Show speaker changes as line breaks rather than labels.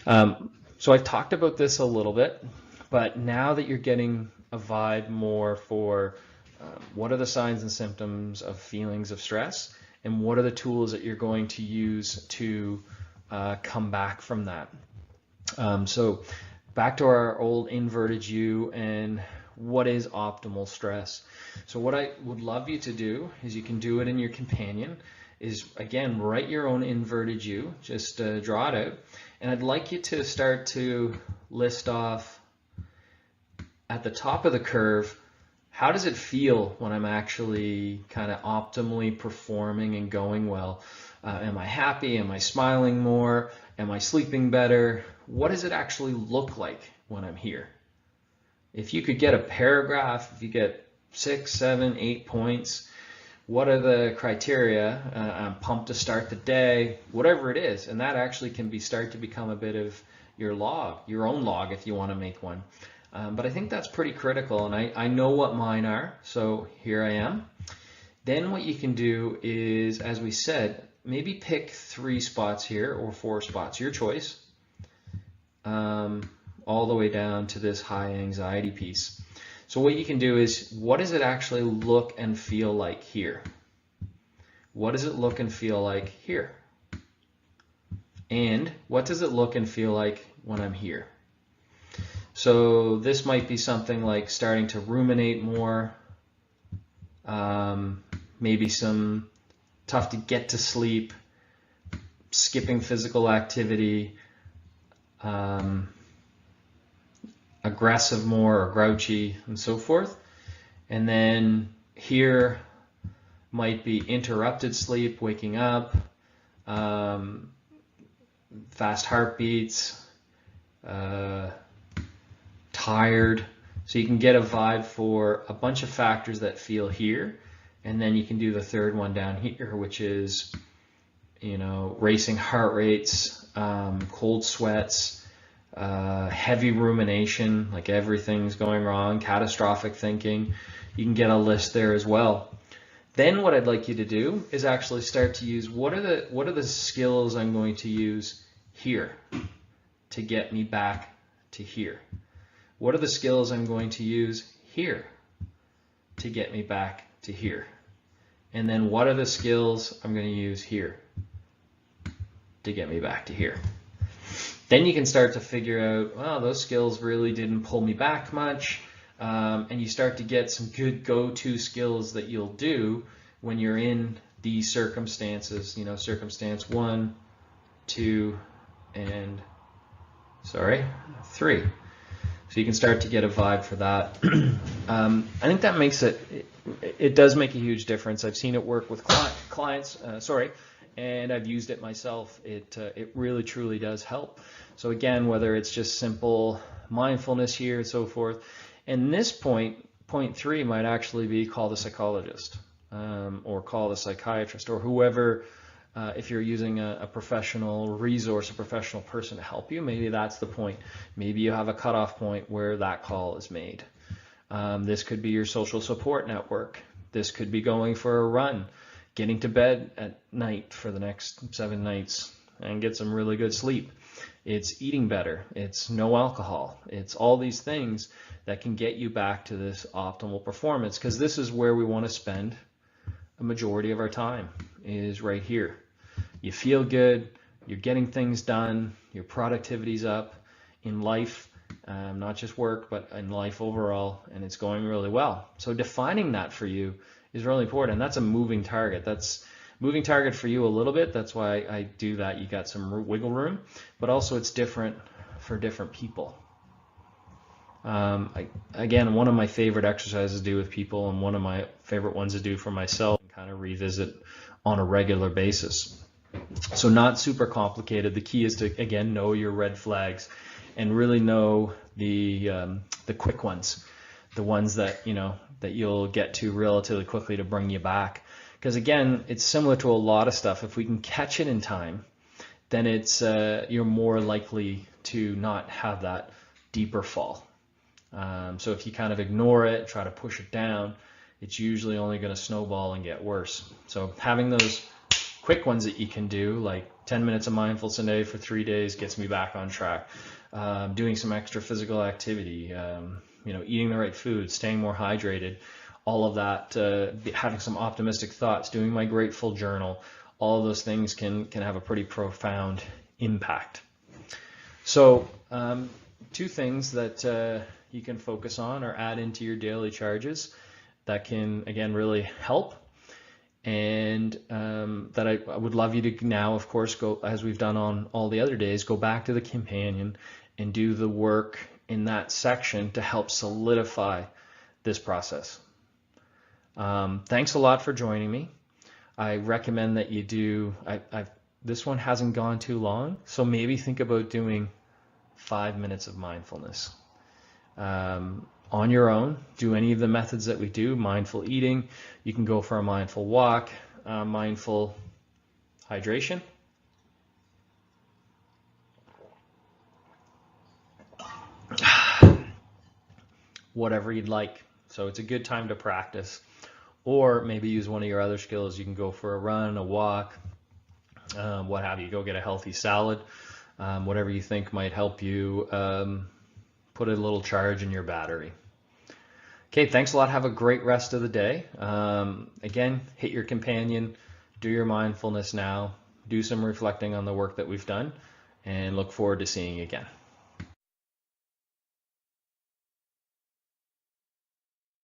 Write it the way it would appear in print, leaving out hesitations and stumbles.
So I've talked about this a little bit, but now that you're getting a vibe more for what are the signs and symptoms of feelings of stress, and what are the tools that you're going to use to come back from that. So back to our old inverted U and what is optimal stress. So what I would love you to do is, you can do it in your companion, is again, write your own inverted U, just draw it out. And I'd like you to start to list off at the top of the curve, how does it feel when I'm actually kind of optimally performing and going well? Am I happy? Am I smiling more? Am I sleeping better? What does it actually look like when I'm here? If you could get a paragraph, if you get 6, 7, 8 points, what are the criteria? I'm pumped to start the day, whatever it is. And that actually can start to become a bit of your log, your own log, if you want to make one. But I think that's pretty critical, and I know what mine are, so here I am. Then what you can do is, as we said, maybe pick 3 spots here or 4 spots, your choice, all the way down to this high anxiety piece. So what you can do is, what does it actually look and feel like here? What does it look and feel like here? And what does it look and feel like when I'm here? So this might be something like starting to ruminate more, maybe some tough to get to sleep, skipping physical activity, aggressive more or grouchy, and so forth. And then here might be interrupted sleep, waking up, fast heartbeats, tired. So you can get a vibe for a bunch of factors that feel here, and then you can do the third one down here, which is, racing heart rates, cold sweats, heavy rumination, like everything's going wrong, catastrophic thinking. You can get a list there as well. Then what I'd like you to do is actually start to use, what are the skills I'm going to use here to get me back to here? What are the skills I'm going to use here to get me back to here? And then what are the skills I'm going to use here to get me back to here? Then you can start to figure out, well, those skills really didn't pull me back much. And you start to get some good go-to skills that you'll do when you're in these circumstances, circumstance 1, 2, and 3. So you can start to get a vibe for that. I think that makes it does make a huge difference. I've seen it work with clients, and I've used it myself. It really truly does help. So again, whether it's just simple mindfulness here and so forth, and this point 3 might actually be call the psychologist, or call the psychiatrist, or whoever. If you're using a professional resource, a professional person to help you, maybe that's the point. Maybe you have a cutoff point where that call is made. This could be your social support network. This could be going for a run, getting to bed at night for the next 7 nights and get some really good sleep. It's eating better. It's no alcohol. It's all these things that can get you back to this optimal performance, because this is where we want to spend a majority of our time, is right here. You feel good, you're getting things done, your productivity's up in life, not just work, but in life overall, and it's going really well. So defining that for you is really important. That's a moving target. That's moving target for you a little bit. That's why I do that. You got some wiggle room, but also it's different for different people. Again, one of my favorite exercises to do with people, and one of my favorite ones to do for myself, and kind of revisit on a regular basis. So not super complicated. The key is to, again, know your red flags and really know the quick ones, the ones that that you'll get to relatively quickly to bring you back. Because again, it's similar to a lot of stuff. If we can catch it in time, then it's you're more likely to not have that deeper fall. So if you kind of ignore it, try to push it down, it's usually only going to snowball and get worse. So having those quick ones that you can do, like 10 minutes of mindfulness a day for 3 days gets me back on track. Doing some extra physical activity, eating the right food, staying more hydrated, all of that, having some optimistic thoughts, doing my grateful journal, all of those things can have a pretty profound impact. So 2 things that you can focus on or add into your daily charges that can, again, really help. And that I would love you to now, of course, go, as we've done on all the other days, go back to the companion and do the work in that section to help solidify this process. Thanks a lot for joining me. I recommend that you do, this one hasn't gone too long, so maybe think about doing 5 minutes of mindfulness. On your own, do any of the methods that we do, mindful eating, you can go for a mindful walk, mindful hydration. Whatever you'd like. So it's a good time to practice. Or maybe use one of your other skills. You can go for a run, a walk, what have you. Go get a healthy salad, whatever you think might help you put a little charge in your battery. Okay, thanks a lot. Have a great rest of the day. Again, hit your companion, do your mindfulness now, do some reflecting on the work that we've done, and look forward to seeing you again.